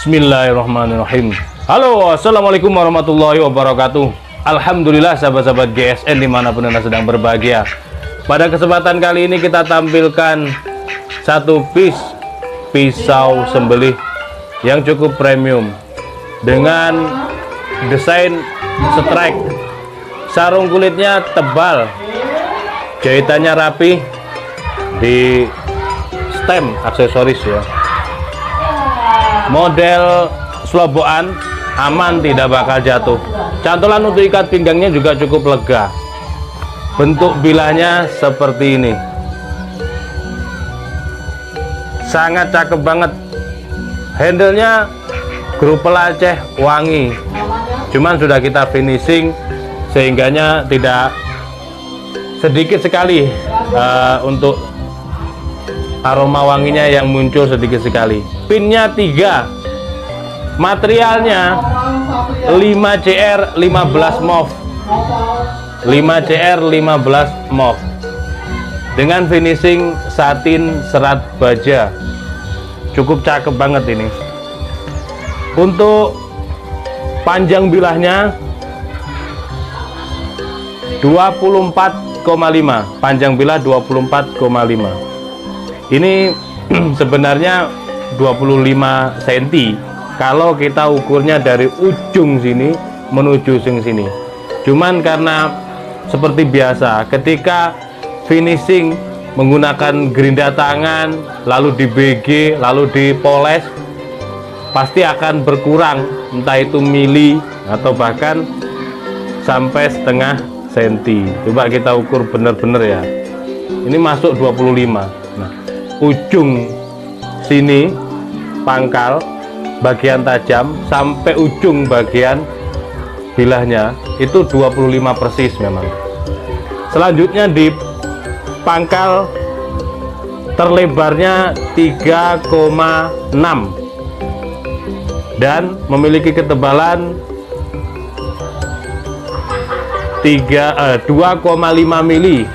Bismillahirrahmanirrahim. Halo, assalamualaikum warahmatullahi wabarakatuh. Alhamdulillah sahabat-sahabat GSN dimanapun anda sedang berbahagia. Pada kesempatan kali ini kita tampilkan satu pisau sembelih yang cukup premium dengan desain strike. Sarung kulitnya tebal, jahitannya rapi, di stem aksesoris ya. Model slobokan, aman, tidak bakal jatuh. Cantolan untuk ikat pinggangnya juga cukup lega. Bentuk bilahnya seperti ini, sangat cakep banget. Handle-nya grupel Aceh wangi, cuman sudah kita finishing sehingganya tidak sedikit sekali untuk aroma wanginya yang muncul sedikit sekali. Pinnya 3, materialnya 5CR 15 mov, 5CR 15 mov dengan finishing satin serat baja. Cukup cakep banget ini. Untuk panjang bilahnya 24,5, panjang bilah 24,5. Ini sebenarnya 25 cm kalau kita ukurnya dari ujung sini menuju sini. Cuman karena seperti biasa ketika finishing menggunakan gerinda tangan, lalu di BG, lalu dipoles, pasti akan berkurang, entah itu mili atau bahkan sampai setengah senti. Coba kita ukur bener-bener ya. Ini masuk 25. Nah, ujung sini pangkal bagian tajam sampai ujung bagian bilahnya itu 25 persis memang. Selanjutnya di pangkal terlebarnya 3,6 dan memiliki ketebalan 2,5 mili.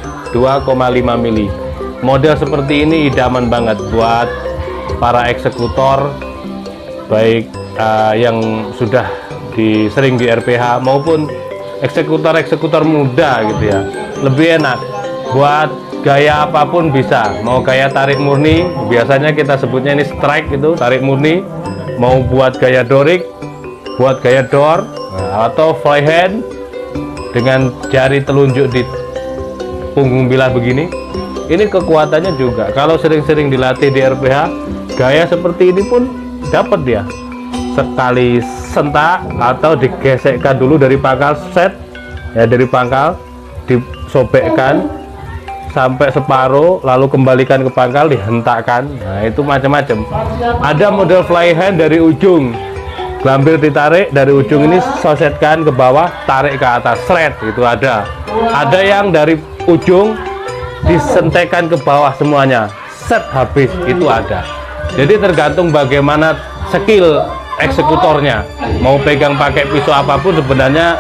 Model seperti ini idaman banget buat para eksekutor, baik yang sudah sering di RPH maupun eksekutor muda gitu ya. Lebih enak buat gaya apapun bisa. Mau gaya tarik murni, biasanya kita sebutnya ini strike itu, tarik murni. Mau buat gaya dorik, buat gaya door, atau fly hand dengan jari telunjuk di punggung bilah begini. Ini kekuatannya juga kalau sering-sering dilatih di RPH, gaya seperti ini pun dapat dia. Sekali sentak atau digesekkan dulu dari pangkal set ya, dari pangkal disobekkan sampai separuh, lalu kembalikan ke pangkal, dihentakkan. Nah, itu macam-macam. Ada model fly hand dari ujung, glambil ditarik dari ujung ini, sosetkan ke bawah, tarik ke atas, shred, itu ada. Ada yang dari ujung disentekan ke bawah semuanya, set habis, itu ada. Jadi tergantung bagaimana skill eksekutornya. Mau pegang pakai pisau apapun sebenarnya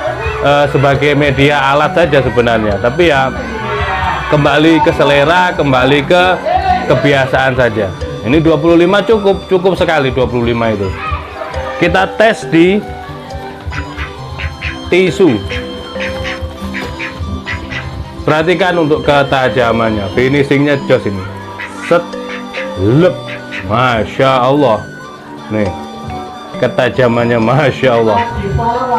sebagai media alat saja sebenarnya. Tapi ya kembali ke selera, kembali ke kebiasaan saja. Ini 25 cukup sekali 25 itu. Kita tes di tisu. Perhatikan untuk ketajamannya, finishingnya jos ini. Set, lep, masya Allah. Nih, ketajamannya masya Allah.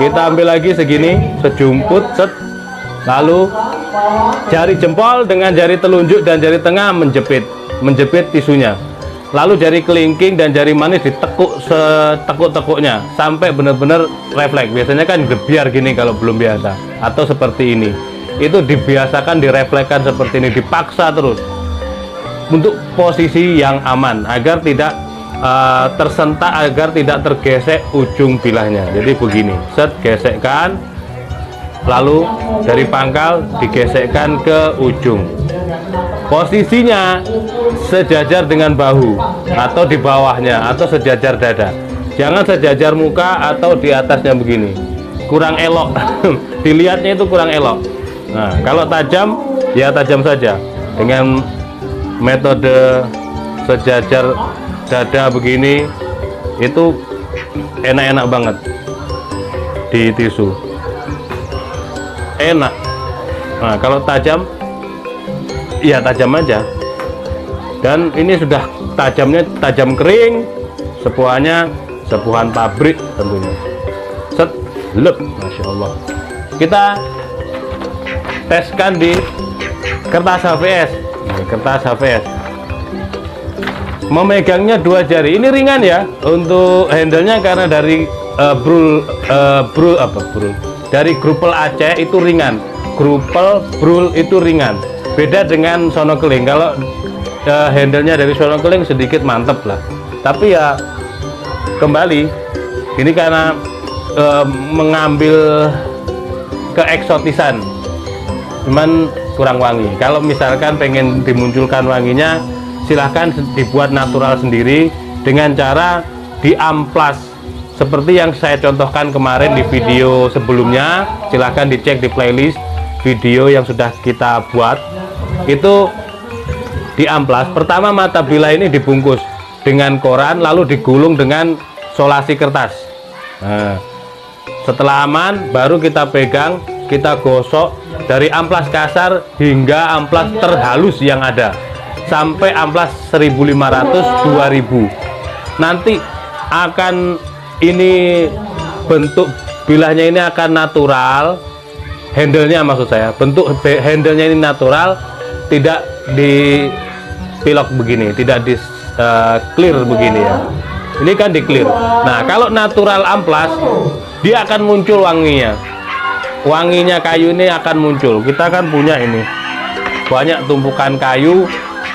Kita ambil lagi segini, sejumput, set. Lalu jari jempol dengan jari telunjuk dan jari tengah menjepit tisunya. Lalu jari kelingking dan jari manis ditekuk setekuk-tekuknya sampai benar-benar refleks. Biasanya kan gebiar gini kalau belum biasa, atau seperti ini. Itu dibiasakan, direflekskan seperti ini, dipaksa terus untuk posisi yang aman agar tidak tersentak, agar tidak tergesek ujung bilahnya. Jadi begini, set, gesekkan, lalu dari pangkal digesekkan ke ujung. Posisinya sejajar dengan bahu atau di bawahnya atau sejajar dada. Jangan sejajar muka atau di atasnya begini. Kurang elok. Dilihatnya itu kurang elok. Nah, kalau tajam ya tajam saja dengan metode sejajar dada begini, itu enak-enak banget di tisu, enak. Nah kalau tajam ya tajam aja, dan ini sudah tajamnya tajam kering, sepuhannya sepuhan pabrik tentunya. Set, lep, masya Allah. Kita teskan di kertas HVS. Nah, kertas HVS. Memegangnya 2 jari. Ini ringan ya untuk handlenya karena dari dari Grupel Aceh itu ringan. Grupel Brul itu ringan. Beda dengan Sonokeling. Kalau handlenya dari Sonokeling sedikit mantep lah. Tapi ya kembali ini karena mengambil keeksotisan, cuman kurang wangi. Kalau misalkan pengen dimunculkan wanginya, silahkan dibuat natural sendiri dengan cara diamplas seperti yang saya contohkan kemarin di video sebelumnya. Silahkan dicek di playlist video yang sudah kita buat. Itu diamplas. Pertama mata bila ini dibungkus dengan koran, lalu digulung dengan solasi kertas. Nah, setelah aman baru kita pegang, kita gosok dari amplas kasar hingga amplas terhalus yang ada, sampai amplas 1500 2000. Nanti akan ini bentuk bilahnya ini akan natural, handlenya maksud saya, bentuk handlenya ini natural, tidak di pilok begini, tidak di clear begini ya. Ini kan di clear. Nah kalau natural amplas dia akan muncul wanginya. Wanginya kayu ini akan muncul. Kita kan punya ini banyak tumpukan kayu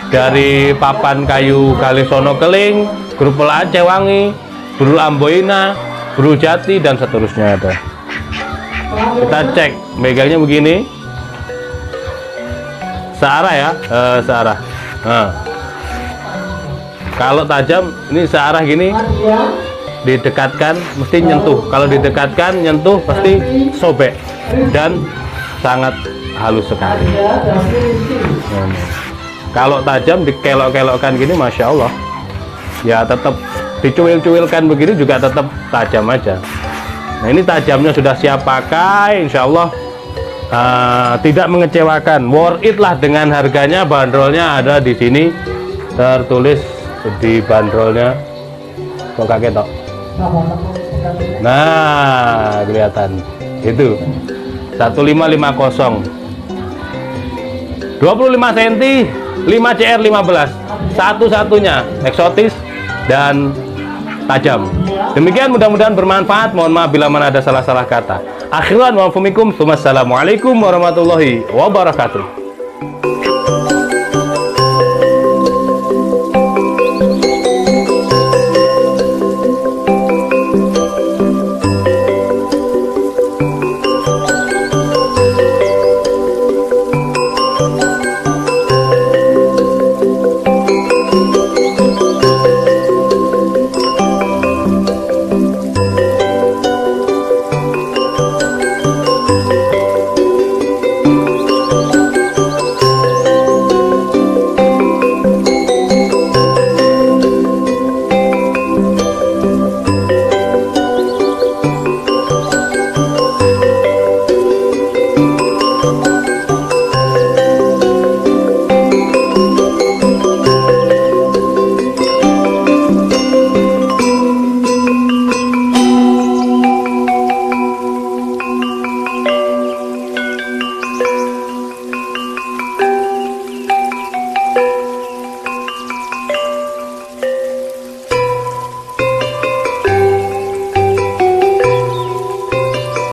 dari papan kayu Gali Sonokeling, Grupel Aceh wangi, Brul Amboina, Brul Jati dan seterusnya ada. Kita cek megangnya begini. Searah ya, searah. Nah, kalau tajam ini searah gini, didekatkan mesti nyentuh. Kalau didekatkan nyentuh pasti sobek dan sangat halus sekali. Kalau tajam dikelok-kelokkan gini, masya Allah, ya tetap dicuil-cuilkan begini juga tetap tajam aja. Nah ini tajamnya sudah siap pakai, insya Allah tidak mengecewakan, worth it lah dengan harganya. Bandrolnya ada di sini tertulis di bandrolnya, kok kaget toh? Nah kelihatan itu 1550 25 cm 5 CR 15, satu-satunya eksotis dan tajam. Demikian, mudah-mudahan bermanfaat. Mohon maaf bila mana ada salah-salah kata. Akhiran wa fikum. Wassalamualaikum warahmatullahi wabarakatuh.